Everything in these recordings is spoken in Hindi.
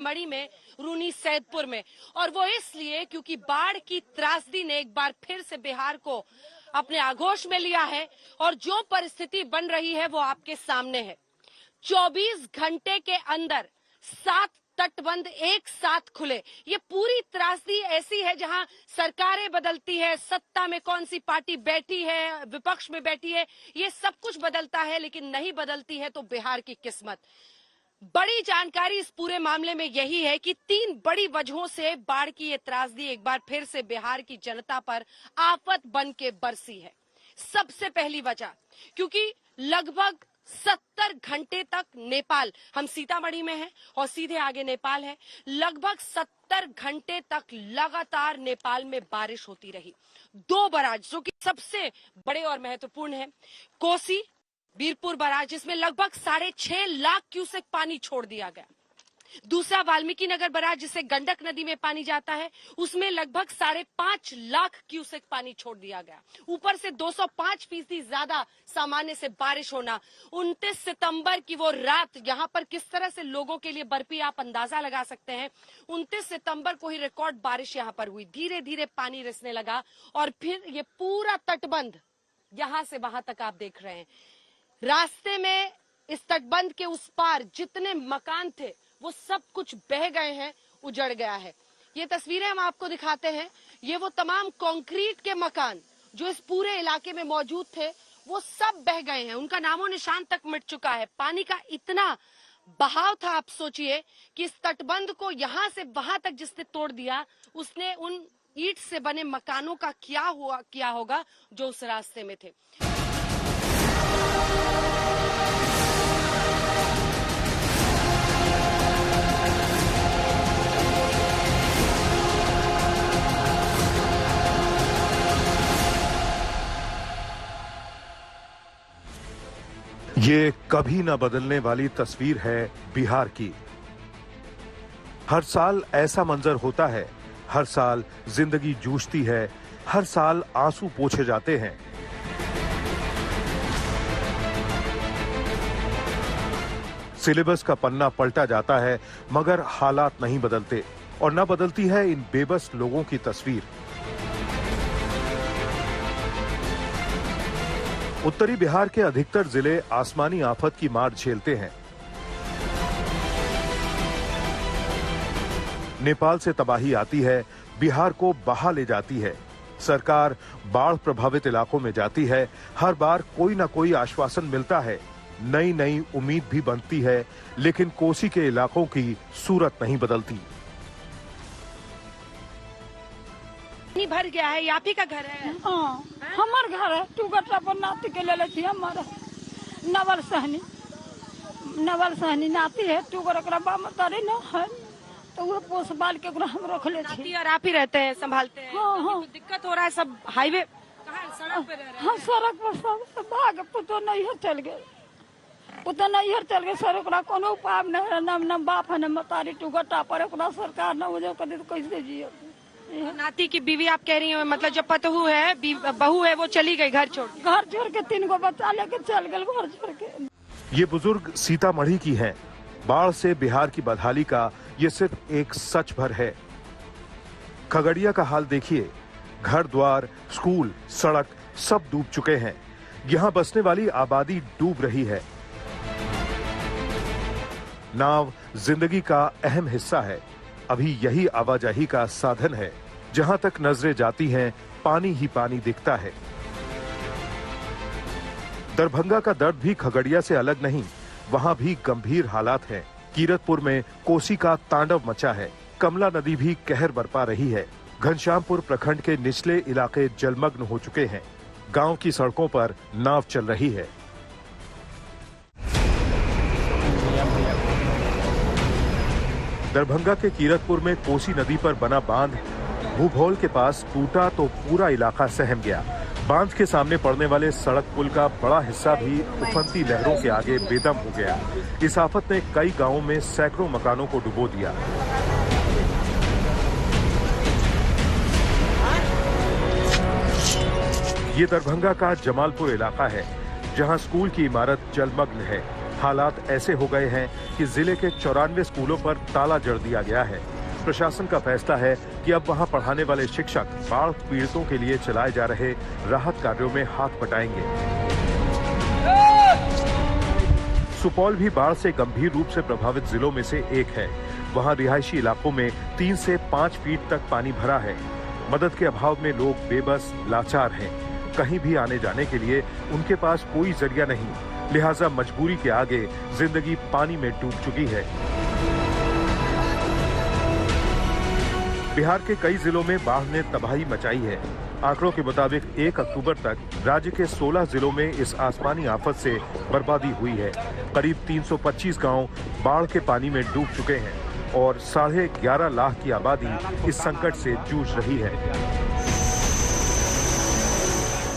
मड़ी में, रूनी सैदपुर में, और वो इसलिए क्योंकि बाढ़ की त्रासदी ने एक बार फिर से बिहार को अपने आगोश में लिया है और जो परिस्थिति बन रही है वो आपके सामने है। 24 घंटे के अंदर 7 तटबंध एक साथ खुले। ये पूरी त्रासदी ऐसी है जहां सरकारें बदलती है, सत्ता में कौन सी पार्टी बैठी है, विपक्ष में बैठी है, ये सब कुछ बदलता है, लेकिन नहीं बदलती है तो बिहार की किस्मत। बड़ी जानकारी इस पूरे मामले में यही है कि 3 बड़ी वजहों से बाढ़ की ये त्रासदी एक बार फिर से बिहार की जनता पर आफत बन के बरसी है। सबसे पहली वजह, क्योंकि लगभग 70 घंटे तक नेपाल, हम सीतामढ़ी में हैं और सीधे आगे नेपाल है, लगभग 70 घंटे तक लगातार नेपाल में बारिश होती रही। 2 बराज जो कि सबसे बड़े और महत्वपूर्ण है, कोसी बीरपुर बराज, जिसमें लगभग 6.5 लाख क्यूसेक पानी छोड़ दिया गया। दूसरा वाल्मीकि नगर बराज, जिससे गंडक नदी में पानी जाता है, उसमें लगभग 5.5 लाख क्यूसेक पानी छोड़ दिया गया। ऊपर से 205% ज्यादा सामान्य से बारिश होना। 29 सितंबर की वो रात यहाँ पर किस तरह से लोगों के लिए बर्फी, आप अंदाजा लगा सकते हैं। 29 सितंबर को ही रिकॉर्ड बारिश यहाँ पर हुई। धीरे धीरे पानी रिसने लगा और फिर ये पूरा तटबंध यहाँ से वहां तक आप देख रहे हैं। रास्ते में इस तटबंध के उस पार जितने मकान थे वो सब कुछ बह गए हैं, उजड़ गया है। ये तस्वीरें हम आपको दिखाते हैं। ये वो तमाम कंक्रीट के मकान जो इस पूरे इलाके में मौजूद थे वो सब बह गए हैं, उनका नामो निशान तक मिट चुका है। पानी का इतना बहाव था, आप सोचिए कि इस तटबंध को यहाँ से वहां तक जिसने तोड़ दिया, उसने उन ईंट से बने मकानों का किया होगा जो उस रास्ते में थे। ये कभी न बदलने वाली तस्वीर है बिहार की। हर साल ऐसा मंजर होता है, हर साल जिंदगी जूझती है, हर साल आंसू पोंछे जाते हैं। सिलेबस का पन्ना पलटा जाता है मगर हालात नहीं बदलते और न बदलती है इन बेबस लोगों की तस्वीर। उत्तरी बिहार के अधिकतर जिले आसमानी आफत की मार झेलते हैं। नेपाल से तबाही आती है, बिहार को बहा ले जाती है। सरकार बाढ़ प्रभावित इलाकों में जाती है, हर बार कोई न कोई आश्वासन मिलता है, नई नई उम्मीद भी बनती है, लेकिन कोसी के इलाकों की सूरत नहीं बदलती। भर गया है, आप ही का घर है? हाँ, हमार घर है। तू गट्टा पर नाती के ले लेती हमारा नवल सहनी नाती है। तू गरकरा बामतारी न है तो वो पोस बाल के हम रख ले छी। और आप ही रहते हैं, संभालते हैं? हाँ हाँ। तो दिक्कत हो रहा है, सब हाईवे कहाँ, सड़क पे रह रहे हैं? हाँ, सड़क पर सब भाग पुतो नहीं है, चल गए पुतो नहीं है, चल गए। सर ओकरा कोनो उपाय नहीं, न बाप है न मतारी। तू गट्टा पर ओकरा सरकार न हो कर दे तो कैसे जियो। नाती की बीवी आप कह रही हैं, मतलब जब पतहू है, बहू है, वो चली गई घर छोड़ के 3 गो बच्चा लेके चल गए घर छोड़ के। ये बुजुर्ग सीतामढ़ी की हैं। बाढ़ से बिहार की बदहाली का ये सिर्फ एक सच भर है। खगड़िया का हाल देखिए, घर द्वार, स्कूल, सड़क सब डूब चुके हैं। यहाँ बसने वाली आबादी डूब रही है। नाव जिंदगी का अहम हिस्सा है, अभी यही आवाजाही का साधन है। जहां तक नजरें जाती हैं, पानी ही पानी दिखता है। दरभंगा का दर्द भी खगड़िया से अलग नहीं, वहां भी गंभीर हालात हैं। कीरतपुर में कोसी का तांडव मचा है, कमला नदी भी कहर बरपा रही है। घनश्यामपुर प्रखंड के निचले इलाके जलमग्न हो चुके हैं। गांव की सड़कों पर नाव चल रही है। दरभंगा के कीरतपुर में कोसी नदी पर बना बांध भूभोल के पास टूटा तो पूरा इलाका सहम गया। बांध के सामने पड़ने वाले सड़क पुल का बड़ा हिस्सा भी उफनती लहरों के आगे बेदम हो गया। इस आफत ने कई गांवों में सैकड़ों मकानों को डुबो दिया। ये दरभंगा का जमालपुर इलाका है, जहां स्कूल की इमारत जलमग्न है। हालात ऐसे हो गए हैं कि जिले के 94 स्कूलों पर ताला जड़ दिया गया है। प्रशासन का फैसला है कि अब वहां पढ़ाने वाले शिक्षक बाढ़ पीड़ितों के लिए चलाए जा रहे राहत कार्यों में हाथ बटाएंगे। सुपौल भी बाढ़ से गंभीर रूप से प्रभावित जिलों में से एक है। वहां रिहायशी इलाकों में 3 से 5 फीट तक पानी भरा है। मदद के अभाव में लोग बेबस लाचार हैं। कहीं भी आने जाने के लिए उनके पास कोई जरिया नहीं, लिहाजा मजबूरी के आगे जिंदगी पानी में डूब चुकी है। बिहार के कई जिलों में बाढ़ ने तबाही मचाई है। आंकड़ों के मुताबिक 1 अक्टूबर तक राज्य के 16 जिलों में इस आसमानी आफत से बर्बादी हुई है। करीब 325 गांव बाढ़ के पानी में डूब चुके हैं और 11.5 लाख की आबादी इस संकट से जूझ रही है।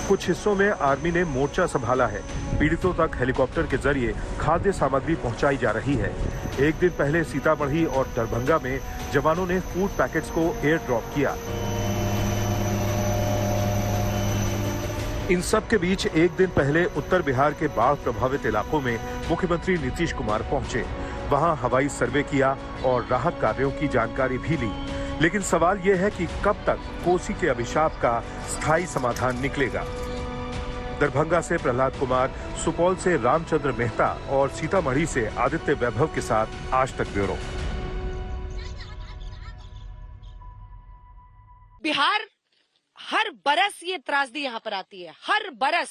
कुछ हिस्सों में आर्मी ने मोर्चा संभाला है। पीड़ितों तक हेलीकॉप्टर के जरिए खाद्य सामग्री पहुंचाई जा रही है। एक दिन पहले सीतामढ़ी और दरभंगा में जवानों ने फूड पैकेट्स को एयर ड्रॉप किया। इन सब के बीच एक दिन पहले उत्तर बिहार के बाढ़ प्रभावित इलाकों में मुख्यमंत्री नीतीश कुमार पहुंचे। वहां हवाई सर्वे किया और राहत कार्यों की जानकारी भी ली। लेकिन सवाल यह है कि कब तक कोसी के अभिशाप का स्थायी समाधान निकलेगा। दरभंगा से प्रहलाद कुमार, सुपौल से रामचंद्र मेहता और सीतामढ़ी से आदित्य वैभव के साथ आज तक ब्यूरो। बिहार हर बरस ये त्रासदी यहाँ पर आती है, हर बरस।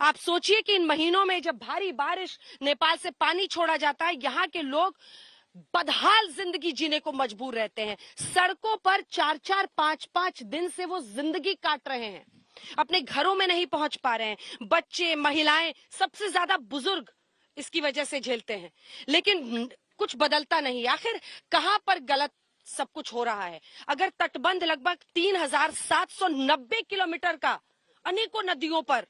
आप सोचिए कि इन महीनों में जब भारी बारिश, नेपाल से पानी छोड़ा जाता है, यहाँ के लोग बदहाल जिंदगी जीने को मजबूर रहते हैं। सड़कों पर 4-4, 5-5 दिन से वो जिंदगी काट रहे हैं, अपने घरों में नहीं पहुंच पा रहे हैं। बच्चे, महिलाएं, सबसे ज्यादा बुजुर्ग इसकी वजह से झेलते हैं। लेकिन कुछ बदलता नहीं। आखिर कहां पर गलत सब कुछ हो रहा है? अगर तटबंध लगभग 3790 किलोमीटर का अनेकों नदियों पर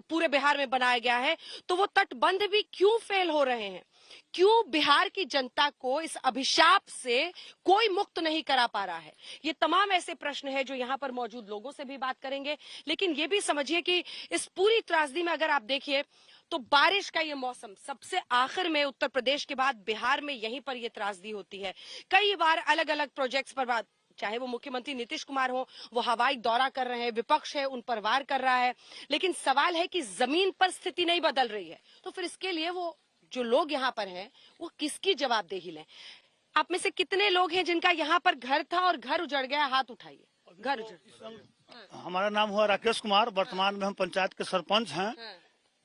पूरे बिहार में बनाया गया है, तो वो तटबंध भी क्यों फेल हो रहे हैं? क्यों बिहार की जनता को इस अभिशाप से कोई मुक्त नहीं करा पा रहा है? ये तमाम ऐसे प्रश्न हैं जो यहाँ पर मौजूद लोगों से भी बात करेंगे। लेकिन ये भी समझिए कि इस पूरी त्रासदी में अगर आप देखिए तो बारिश का ये मौसम सबसे आखिर में उत्तर प्रदेश के बाद बिहार में यहीं पर ये त्रासदी होती है। कई बार अलग अलग प्रोजेक्ट्स पर बात, चाहे वो मुख्यमंत्री नीतीश कुमार हो, वो हवाई दौरा कर रहे हैं, विपक्ष है उन पर वार कर रहा है, लेकिन सवाल है कि जमीन पर स्थिति नहीं बदल रही है। तो फिर इसके लिए वो जो लोग यहाँ पर हैं वो किसकी जवाबदेही लें? आप में से कितने लोग हैं जिनका यहाँ पर घर था और घर उजड़ गया? हाथ उठाइए। घर उजड़। हमारा नाम हुआ राकेश कुमार। वर्तमान में हम पंचायत के सरपंच हैं।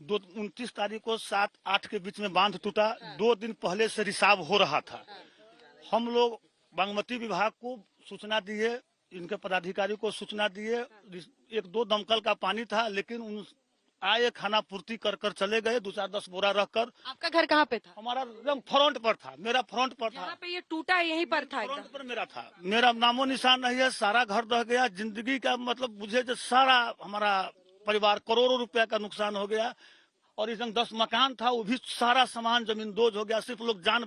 29 तारीख को 7-8 के बीच में बांध टूटा। 2 दिन पहले से रिसाव हो रहा था। हम लोग बागमती विभाग को सूचना दिए, इनके पदाधिकारी को सूचना दिए। 1-2 दमकल का पानी था, लेकिन उन आए खाना पूर्ति कर चले गए, 2-4-10 बोरा रखकर। आपका घर कहाँ पे था? हमारा एकदम फ्रंट पर था। मेरा फ्रंट पर था। यहाँ पे ये टूटा यहीं पर था? फ्रंट पर मेरा था। मेरा नामो निशान नहीं है। सारा घर रह गया। जिंदगी का मतलब बुझे जो सारा हमारा परिवार, करोड़ों रुपया का नुकसान हो गया। और इस 10 मकान था, वो भी सारा सामान जमींदोज हो गया। सिर्फ लोग जान